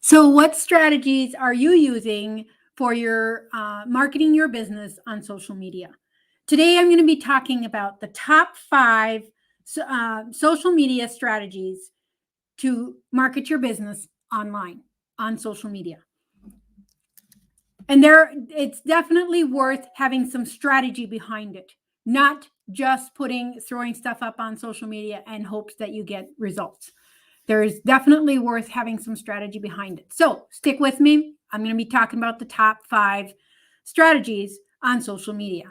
So, what strategies are you using for your marketing your business on social media? Today, I'm going to be talking about the top five social media strategies to market your business online on social media. And it's definitely worth having some strategy behind it, not just throwing stuff up on social media and hopes that you get results. There is definitely worth having some strategy behind it. So stick with me. I'm going to be talking about the top five strategies on social media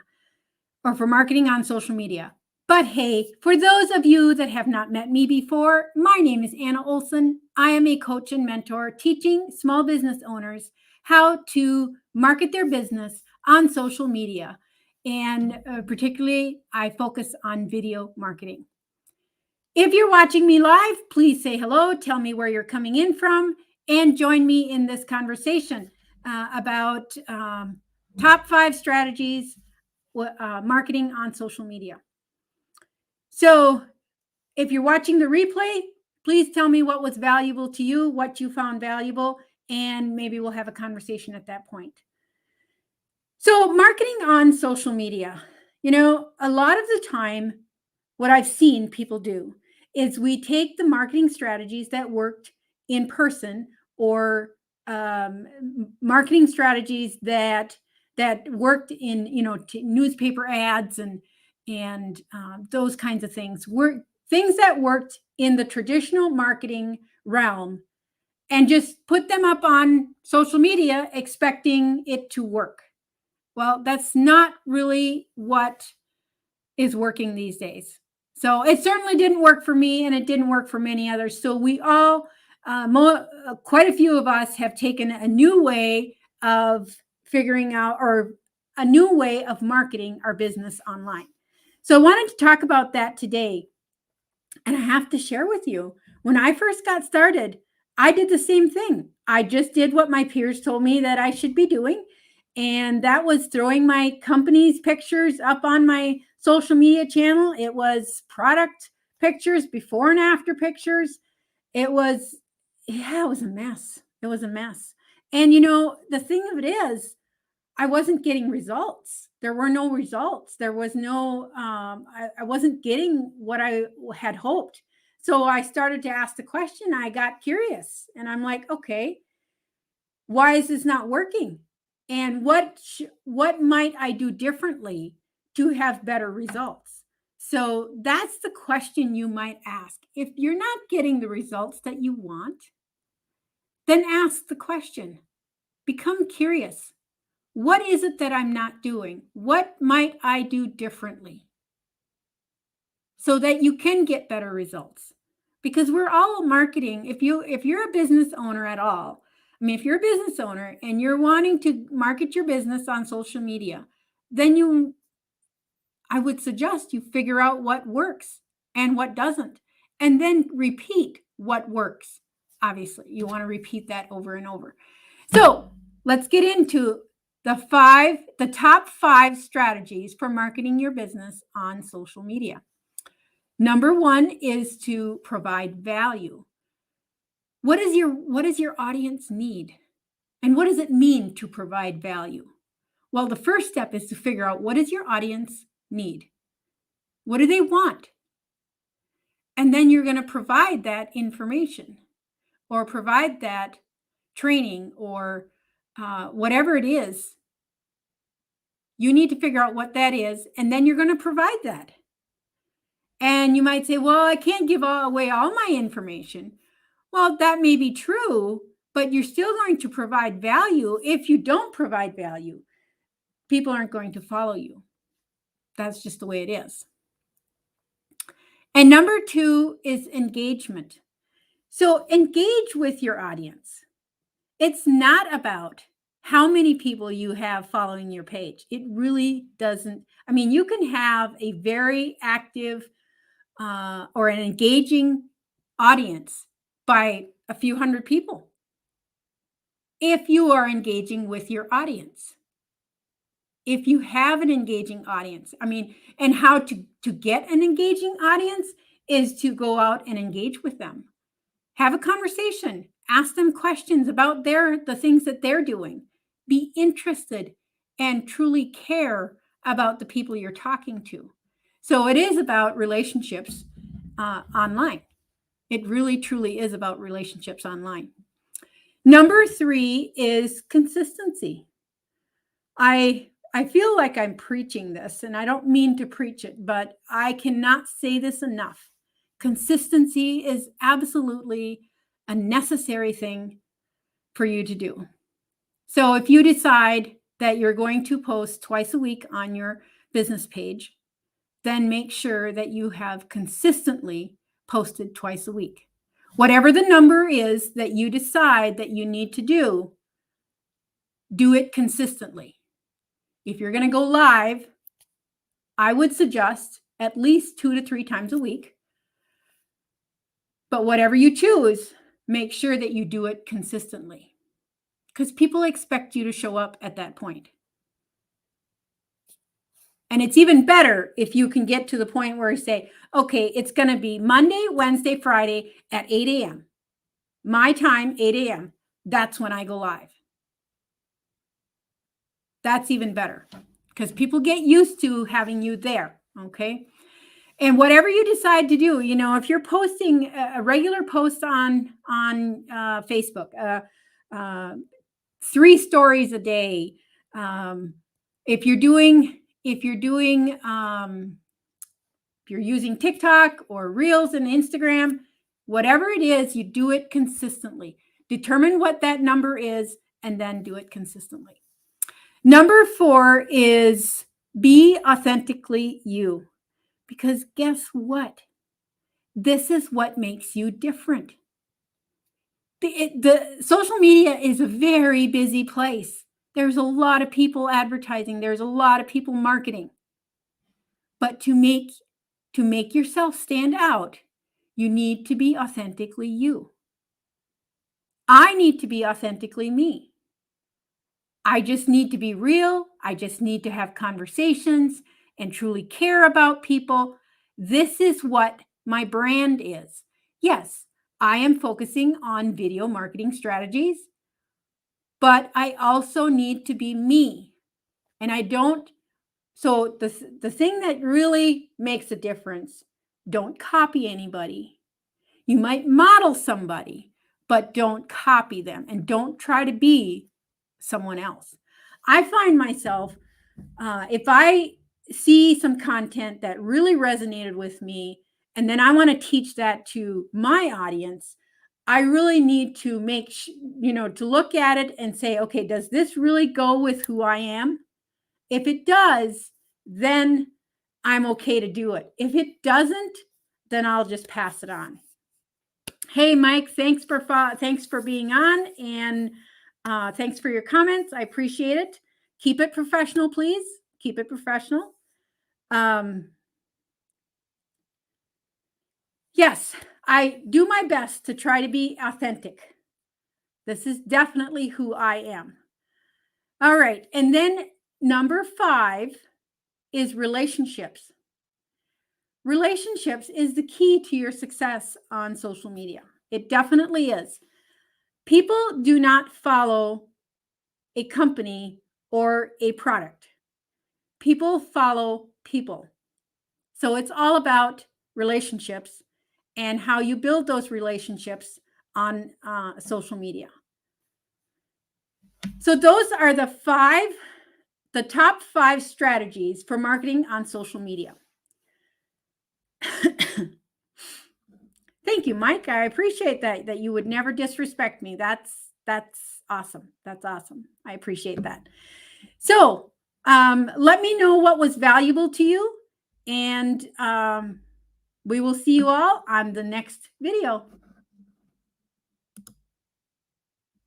or for marketing on social media. But hey, for those of you that have not met me before, my name is Anna Olson. I am a coach and mentor teaching small business owners how to market their business on social media. And particularly, I focus on video marketing. If you're watching me live, please say hello, tell me where you're coming in from, and join me in this conversation about top five strategies marketing on social media. So if you're watching the replay, please tell me what was valuable to you, what you found valuable, and maybe we'll have a conversation at that point. So marketing on social media, a lot of the time, what I've seen people do is we take the marketing strategies that worked in person or marketing strategies that worked in newspaper ads and those kinds of things, things that worked in the traditional marketing realm, and just put them up on social media expecting it to work. Well, that's not really what is working these days. So it certainly didn't work for me, and it didn't work for many others. So we all, quite a few of us, have taken a new way of figuring out, or a new way of marketing our business online. So I wanted to talk about that today. And I have to share with you, when I first got started, I did the same thing. I just did what my peers told me that I should be doing. And that was throwing my company's pictures up on my social media channel. It was product pictures, before and after pictures. It was a mess. It was a mess. And the thing of it is, I wasn't getting results. There were no results. There was no, I wasn't getting what I had hoped. So I started to ask the question. I got curious, and I'm like, okay, why is this not working? And what might I do differently to have better results? So that's the question you might ask. If you're not getting the results that you want, then ask the question. Become curious. What is it that I'm not doing? What might I do differently so that you can get better results? Because we're all marketing. If you're a business owner at all, if you're a business owner and you're wanting to market your business on social media, then I would suggest you figure out what works and what doesn't, and then repeat what works. Obviously, you want to repeat that over and over. So let's get into the top five strategies for marketing your business on social media. Number one is to provide value. What does your audience need? And what does it mean to provide value? Well, the first step is to figure out, what does your audience need? What do they want? And then you're going to provide that information or provide that training or whatever it is. You need to figure out what that is, and then you're going to provide that. And you might say, well, I can't give away all my information. Well, that may be true, but you're still going to provide value. If you don't provide value, people aren't going to follow you. That's just the way it is. And number two is engagement. So engage with your audience. It's not about how many people you have following your page. It really doesn't. You can have a very active or an engaging audience by a few hundred people if you are engaging with your audience. If you have an engaging audience, and how to get an engaging audience is to go out and engage with them. Have a conversation. Ask them questions about the things that they're doing. Be interested and truly care about the people you're talking to. So it is about relationships online. It really, truly is about relationships online. Number 3 is consistency. I feel like I'm preaching this, and I don't mean to preach it, but I cannot say this enough. Consistency is absolutely a necessary thing for you to do. So if you decide that you're going to post twice a week on your business page, then make sure that you have consistently posted twice a week. Whatever the number is that you decide that you need to do it consistently. If you're going to go live, I would suggest at least 2 to 3 times a week. But whatever you choose, make sure that you do it consistently, because people expect you to show up at that point. And it's even better if you can get to the point where you say, okay, it's going to be Monday, Wednesday, Friday at 8 a.m. My time, 8 a.m. That's when I go live. That's even better, because people get used to having you there. Okay. And whatever you decide to do, if you're posting a regular post on Facebook, 3 stories a day, if you're using TikTok or Reels and Instagram, whatever it is, you do it consistently. Determine what that number is and then do it consistently. Number 4 is be authentically you. Because guess what? This is what makes you different. The social media is a very busy place. There's a lot of people advertising. There's a lot of people marketing. But to make yourself stand out, you need to be authentically you. I need to be authentically me. I just need to be real. I just need to have conversations and truly care about people. This is what my brand is. Yes, I am focusing on video marketing strategies, but I also need to be me. And so the thing that really makes a difference, don't copy anybody. You might model somebody, but don't copy them, and don't try to be someone else. I find myself, if I see some content that really resonated with me, and then I want to teach that to my audience, I really need to to look at it and say, okay, does this really go with who I am? If it does, then I'm okay to do it. If it doesn't, then I'll just pass it on. Hey, Mike, thanks for being on, and thanks for your comments. I appreciate it. Keep it professional, please. Keep it professional. Yes, I do my best to try to be authentic. This is definitely who I am. All right. And then number 5 is relationships. Relationships is the key to your success on social media. It definitely is. People do not follow a company or a product. People follow people. So it's all about relationships and how you build those relationships on social media. So those are the top 5 strategies for marketing on social media. Thank you, Mike. I appreciate that you would never disrespect me. That's awesome. That's awesome. I appreciate that. So let me know what was valuable to you, and we will see you all on the next video.